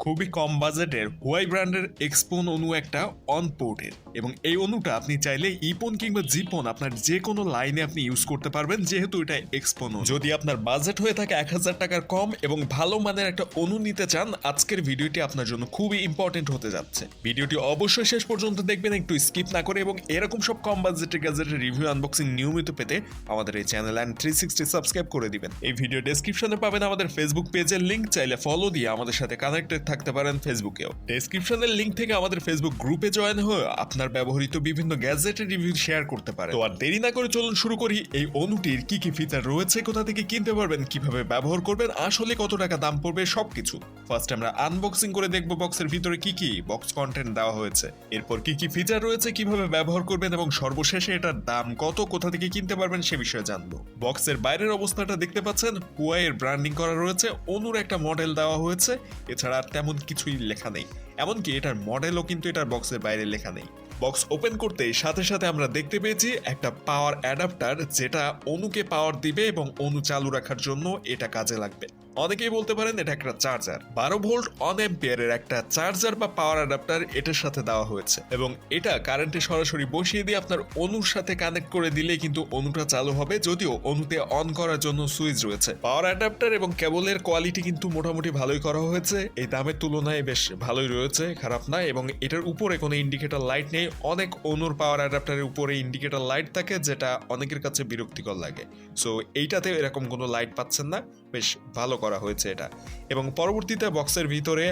খুবই কম বাজেটের হুয়াই ব্র্যান্ডের এক্সপোন অনু একটা অন পোর্টের, এবং এই অনুটা আপনি চাইলে ইপন কিংবা জিপন আপনার যে কোনো লাইনে আপনি ইউজ করতে পারবেন, যেহেতু এটা এক্সপোন। যদি আপনার বাজেট হয়ে থাকে 1000 টাকার কম এবং ভালো মানের একটা অনু নিতে চান, আজকের ভিডিওটি আপনার জন্য খুবই ইম্পর্টেন্ট হতে যাচ্ছে। ভিডিওটি অবশ্যই শেষ পর্যন্ত দেখবেন, একটু স্কিপ না করে, এবং এরকম সব কম বাজেটের গ্যাজেটের রিভিউ আনবক্সিং নিয়মিত পেতে আমাদের এই চ্যানেল অ্যান্ড 360 সাবস্ক্রাইব করে দিবেন। এই ভিডিও ডেসক্রিপশনে পাবেন আমাদের ফেসবুক পেজের লিংক, চাইলে ফলো দিয়ে আমাদের সাথে কানেক্টেড থাকতে পারেন ফেসবুকেও। ডেসক্রিপশনের লিংক থেকে আমাদের ফেসবুক গ্রুপে জয়েন হয়ে আপনার ব্যবহৃত বিভিন্ন গ্যাজেটের রিভিউ শেয়ার করতে পারেন। তো আর দেরি না করে চলুন শুরু করি। এই অনুটির কি কি ফিচার রয়েছে, কোথা থেকে কিনতে পারবেন, কিভাবে ব্যবহার করবেন, আসলে কত টাকা দাম পড়বে, সবকিছু ফার্স্ট আমরা আনবক্সিং করে দেখব বক্সের ভিতরে কি কি বক্স কন্টেন্ট দেওয়া হয়েছে, এরপর কি কি ফিচার রয়েছে, কিভাবে ব্যবহার করবেন, এবং সর্বশেষে এটার দাম কত, কোথা থেকে কিনতে পারবেন সে বিষয়ে জানবো। বক্সের বাইরের অবস্থাটা দেখতে পাচ্ছেন, হুয়াই এর ব্র্যান্ডিং করা রয়েছে, অনুর একটা মডেল দেওয়া হয়েছে, এছাড়া আর তেমন কিছুই লেখা নেই। এমনকি এটার মডেলও কিন্তু এটার বক্সের বাইরে লেখা নেই। বক্স ওপেন করতেই সাথে সাথে আমরা দেখতে পেয়েছি একটা পাওয়ার অ্যাডাপ্টার, যেটা অনুকে পাওয়ার দিবে এবং অনু চালু রাখার জন্য এটা কাজে লাগবে। অনেকেই বলতে পারেন এটা একটা চার্জার, 12 ভোল্ট 1 অ্যাম্পিয়ারের একটা চার্জার বা পাওয়ার অ্যাডাপ্টার এটার সাথে দেওয়া হয়েছে, এবং এটা কারেন্টে সরাসরি বসিয়ে দিয়ে আপনার অনুর সাথে কানেক্ট করে দিলে কিন্তু অনুটা চালু হবে, যদিও অনুতে অন করার জন্য সুইচ রয়েছে। পাওয়ার অ্যাডাপ্টার এবং কেবলের কোয়ালিটি কিন্তু মোটামুটি ভালোই করা হয়েছে, এই দামের তুলনায় বেশ ভালোই রয়েছে, খারাপ না। এবং এটার উপরে কোনো ইন্ডিকেটর লাইট নেই। অনেক অনুর পাওয়ার অ্যাডাপ্টারের উপরে ইন্ডিকেটর লাইট থাকে, যেটা অনেকের কাছে বিরক্তিকর লাগে। সো এইটাতে এরকম কোনো লাইট পাচ্ছেন না, বেশ ভালো করা হয়েছে এটা। এবং পরবর্তীতে বক্সের ভিতরে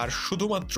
আর শুধুমাত্র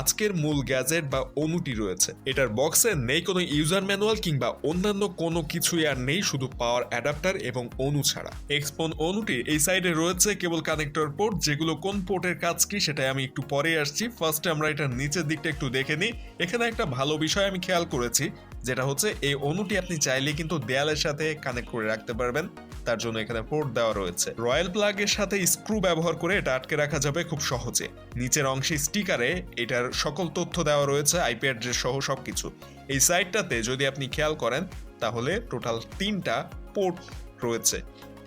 আজকের মূল গ্যাজেট বা অনুটি রয়েছে। এটার বক্সে নেই কোনো ইউজার ম্যানুয়াল কিংবা অন্যান্য কোনো কিছুই আর নেই, শুধু পাওয়ার অ্যাডাপ্টার এবং অনু ছাড়া। এক্সপোন অনুটির এই সাইডে রয়েছে কেবল কানেক্টর পোর্ট, যেগুলো কোন পোর্টের কাজ কি সেটাই আমি একটু পরে আসছি। ফার্স্টে আমরা এটার নিচের দিকটা একটু দেখে নিই। এখানে একটা ভালো বিষয় আমি খেয়াল করেছি, যেটা হচ্ছে এই অনুটি আপনি চাইলে কিন্তু দেয়ালের সাথে কানেক্ট করে রাখতে পারবেন, তার জন্য এখানে পোর্ট দেওয়া রয়েছে। রয়্যাল প্লাগের সাথে স্ক্রু ব্যবহার করে এটা আটকে রাখা যাবে খুব সহজে। নিচের অংশে স্টিকারে এটার সকল তথ্য দেওয়া রয়েছে, আইপি অ্যাড্রেস সহ সবকিছু। এই সাইডটাতে যদি আপনি খেয়াল করেন তাহলে টোটাল 3টা পোর্ট রয়েছে,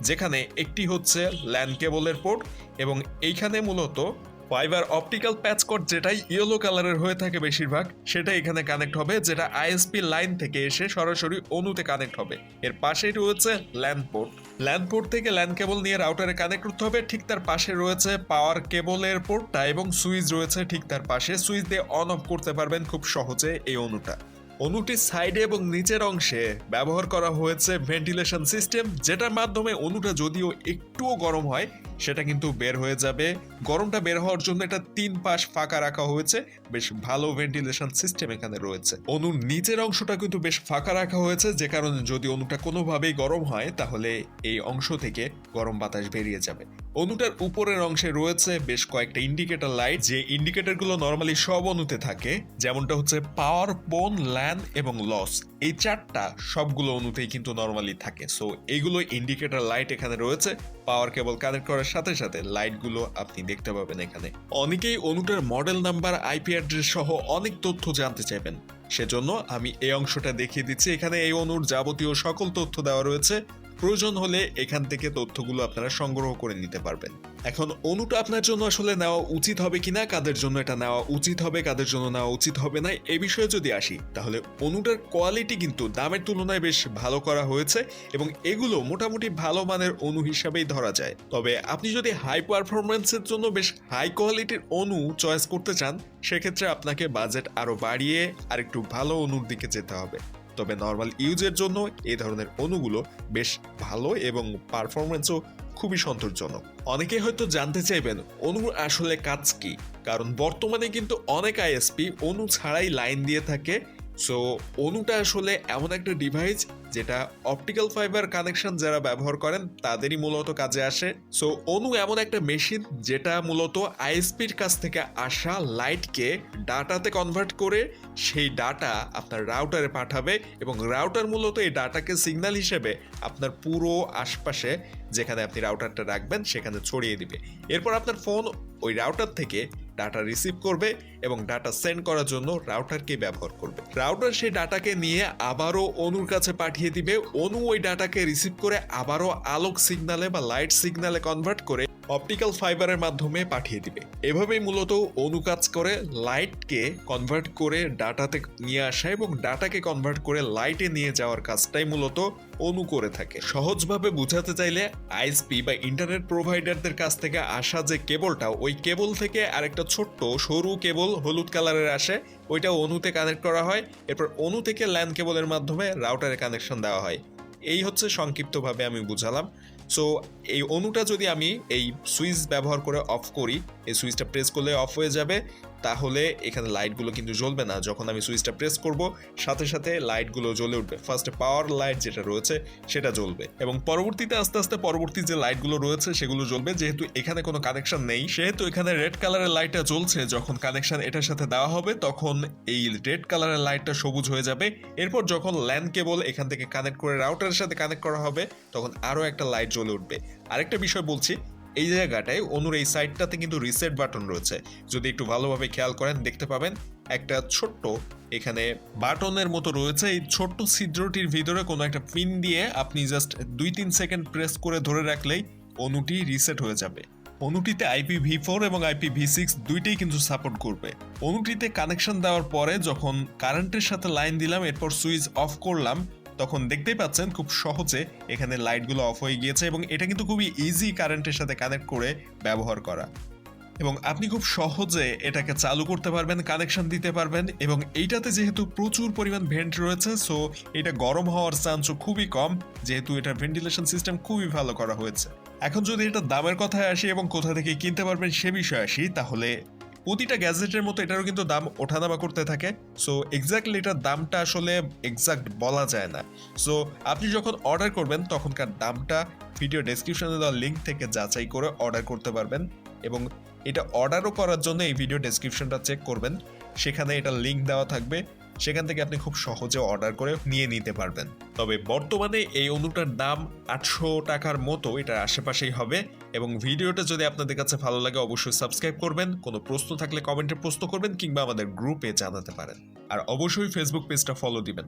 যেখানে একটি হচ্ছে ল্যান কেবলের পোর্ট, এবং এইখানে মূলত ফাইবার অপটিক্যাল প্যাচ কর্ড, যেটাই ইয়েলো কালারের হয়ে থাকে বেশিরভাগ, সেটা এখানে কানেক্ট হবে, যেটা আইএসপি লাইন থেকে এসে সরাসরি অনুতে কানেক্ট হবে। এর পাশেই রয়েছে ল্যান পোর্ট। ল্যান পোর্ট থেকে ল্যান কেবল নিয়ে রাউটারে কানেক্ট করতে হবে। ঠিক তার পাশে রয়েছে পাওয়ার কেবলের পোর্টটা, এবং সুইচ রয়েছে ঠিক তার পাশে। সুইচ দিয়ে অন অফ করতে পারবেন খুব সহজে এই অনুটা। অনুটির সাইডে এবং নিচের অংশে ব্যবহার করা হয়েছে ভেন্টিলেশন সিস্টেম, যেটার মাধ্যমে অনুটা যদিও একটুও গরম হয় সেটা কিন্তু বের হয়ে যাবে। গরমটা বের হওয়ার জন্য এটা 3 পাশ ফাঁকা রাখা হয়েছে, বেশ ভালো ভেন্টিলেশন সিস্টেম এখানে রয়েছে। অনুর নিচের অংশটা কিন্তু বেশ ফাঁকা রাখা হয়েছে, যে কারণে যদি অনুটা কোনোভাবেই গরম হয় তাহলে এই অংশ থেকে গরম বাতাস বেরিয়ে যাবে। অনুটার উপরের অংশে রয়েছে বেশ কয়েকটা ইন্ডিকেটর লাইট, যে ইন্ডিকেটরগুলো নর্মালি সব অনুতে থাকে, যেমনটা হচ্ছে পাওয়ার, বোন, ল্যান এবং লস। এই 4টা সবগুলো অনুতেই কিন্তু নর্মালি থাকে। সো এইগুলো ইন্ডিকেটর লাইট এখানে রয়েছে। পাওয়ার কেবল কানেক্ট করার সাথে সাথে লাইটগুলো আপনি দেখতে পাবেন এখানে। অনেকেই অনুটার মডেল নাম্বার, আইপি অ্যাড্রেস সহ অনেক তথ্য জানতে চাইবেন, সেজন্য আমি এই অংশটা দেখিয়ে দিচ্ছি। এখানে এই অনুর যাবতীয় সকল তথ্য দেওয়া রয়েছে, প্রয়োজন হলে এখান থেকে তথ্যগুলো আপনারা সংগ্রহ করে নিতে পারবেন। এখন অনুটা আপনার জন্য আসলে নেওয়া উচিত হবে কিনা, কাদের জন্য এটা নেওয়া উচিত হবে, কাদের জন্য নেওয়া উচিত হবে না, এই বিষয়ে যদি আসি, তাহলে অনুটার কোয়ালিটি কিন্তু দামের তুলনায় বেশ ভালো করা হয়েছে, এবং এগুলো মোটামুটি ভালো মানের অনু হিসাবেই ধরা যায়। তবে আপনি যদি হাই পারফরমেন্সের জন্য বেশ হাই কোয়ালিটির অনু চয়েস করতে চান, সেক্ষেত্রে আপনাকে বাজেট আরো বাড়িয়ে আরেকটু ভালো অনুর দিকে যেতে হবে। তবে নর্মাল ইউজের জন্য এই ধরনের অনুগুলো বেশ ভালো এবং পারফরমেন্সও খুবই সন্তোষজনক। অনেকে হয়তো জানতে চাইবেন অনুর আসলে কাজ কি, কারণ বর্তমানে কিন্তু অনেক আইএসপি অনু ছাড়াই লাইন দিয়ে থাকে। সো অনুটা আসলে এমন একটা ডিভাইস যেটা অপটিক্যাল ফাইবার কানেকশন যারা ব্যবহার করেন তাদেরই মূলত কাজে আসে। সো অনু এমন একটা মেশিন যেটা মূলত আইএসপির কাছ থেকে আসা লাইটকে ডাটাতে কনভার্ট করে সেই ডাটা আপনার রাউটারে পাঠাবে, এবং রাউটার মূলত এই ডাটাকে সিগন্যাল হিসেবে আপনার পুরো আশপাশে যেখানে আপনি রাউটারটা রাখবেন সেখানে ছড়িয়ে দিবে। এরপর আপনার ফোন ওই রাউটার থেকে ডাটা রিসিভ করবে এবং ডাটা সেন্ড করার জন্য রাউটারকে ব্যবহার করবে। রাউটার সেই ডাটাকে নিয়ে আবারও অনুর কাছে পাঠিয়ে দিবে। অনু ওই ডাটাকে রিসিভ করে আবারও আলোক সিগন্যালে বা লাইট সিগন্যালে কনভার্ট করে অপটিক্যাল ফাইবারের মাধ্যমে পাঠিয়ে দিবে। এভাবেই মূলত অনু কাজ করে, লাইটকে কনভার্ট করে ডাটাতে নিয়ে আসা এবং ডাটাকে কনভার্ট করে লাইটে নিয়ে যাওয়ার কাজটাই মূলত অনু করে থাকে। সহজভাবে বোঝাতে চাইলে আইএসপি বা ইন্টারনেট প্রোভাইডারদের কাছ থেকে আসা যে কেবলটা, ওই কেবল থেকে আরেকটা ছোট্ট সরু কেবল হলুদ কালারের আসে, ওইটা অনুতে কানেক্ট করা হয়। এরপর অনু থেকে ল্যান কেবলের মাধ্যমে রাউটারে কানেকশন দেওয়া হয়। এই হচ্ছে সংক্ষিপ্তভাবে আমি বুঝালাম। সো এই অনুটা যদি আমি এই সুইচ ব্যবহার করে অফ করি, এই সুইচটা প্রেস করলে অফ হয়ে যাবে, তাহলে এখানে লাইটগুলো কিন্তু জ্বলবে না। যখন আমি সুইচটা প্রেস করব সাথে সাথে লাইটগুলো জ্বলে উঠবে। ফার্স্টে পাওয়ার লাইট যেটা রয়েছে সেটা জ্বলবে এবং পরবর্তীতে আস্তে আস্তে পরবর্তী যে লাইটগুলো রয়েছে সেগুলো জ্বলবে। যেহেতু এখানে কোনো কানেকশন নেই সেহেতু এখানে রেড কালারের লাইটটা জ্বলছে। যখন কানেকশন এটার সাথে দেওয়া হবে তখন এই রেড কালারের লাইটটা সবুজ হয়ে যাবে। এরপর যখন ল্যান কেবল এখান থেকে কানেক্ট করে রাউটারের সাথে কানেক্ট করা হবে তখন আরও একটা লাইট জ্বলে উঠবে। আরেকটা বিষয় বলছি, এই জায়গাটায় অনুর এই সাইডটাতে কিন্তু রিসেট বাটন রয়েছে। যদি একটু ভালোভাবে খেয়াল করেন দেখতে পাবেন একটা ছোট্ট এখানে বাটনের মতো রয়েছে। এই ছোট্ট ছিদ্রটির ভিতরে কোনো একটা পিন দিয়ে আপনি জাস্ট 2-3 সেকেন্ড প্রেস করে ধরে রাখলেই অনুটি রিসেট হয়ে যাবে। অনুটিতে IPv4 এবং IPv6 দুইটাই কিন্তু সাপোর্ট করবে। অনুটিতে কানেকশন দেওয়ার পরে যখন কারেন্টের সাথে লাইন দিলাম, এরপর সুইচ অফ করলাম, তখন দেখতেই পাচ্ছেন খুব সহজে এখানে লাইটগুলো অফ হয়ে গিয়েছে এবং এটা কিন্তু খুবই ইজি কারেন্টের সাথে কানেক্ট করে ব্যবহার করা। এবং আপনি খুব সহজে এটাকে চালু করতে পারবেন, কানেকশন দিতে পারবেন এবং এইটাতে যেহেতু প্রচুর পরিমাণ ভেন্ট রয়েছে, সো এটা গরম হওয়ার চান্সও খুবই কম, যেহেতু এটার ভেন্টিলেশন সিস্টেম খুবই ভালো করা হয়েছে। এখন যদি এটা দামের কথায় আসি এবং কোথা থেকে কিনতে পারবেন সে বিষয়ে আসি, তাহলে প্রতিটা গ্যাজেটের মতো এটারও কিন্তু দাম ওঠানামা করতে থাকে। সো এক্স্যাক্টলি এটার দামটা আসলে এক্সাক্ট বলা যায় না। সো আপনি যখন অর্ডার করবেন তখনকার দামটা ভিডিও ডেসক্রিপশনে দেওয়া লিঙ্ক থেকে যাচাই করে অর্ডার করতে পারবেন এবং এটা অর্ডারও করার জন্য এই ভিডিও ডেসক্রিপশনটা চেক করবেন, সেখানে এটা লিঙ্ক দেওয়া থাকবে, সেখান থেকে আপনি খুব সহজে অর্ডার করে নিয়ে নিতে পারবেন। তবে বর্তমানে এই অনুটার দাম 800 টাকার মতো, এটার আশেপাশেই হবে। এবং ভিডিওটা যদি আপনাদের কাছে ভালো লাগে অবশ্যই সাবস্ক্রাইব করবেন, কোনো প্রশ্ন থাকলে কমেন্টে প্রশ্ন করবেন কিংবা আমাদের গ্রুপে জানাতে পারেন, আর অবশ্যই ফেসবুক পেজটা ফলো দিবেন।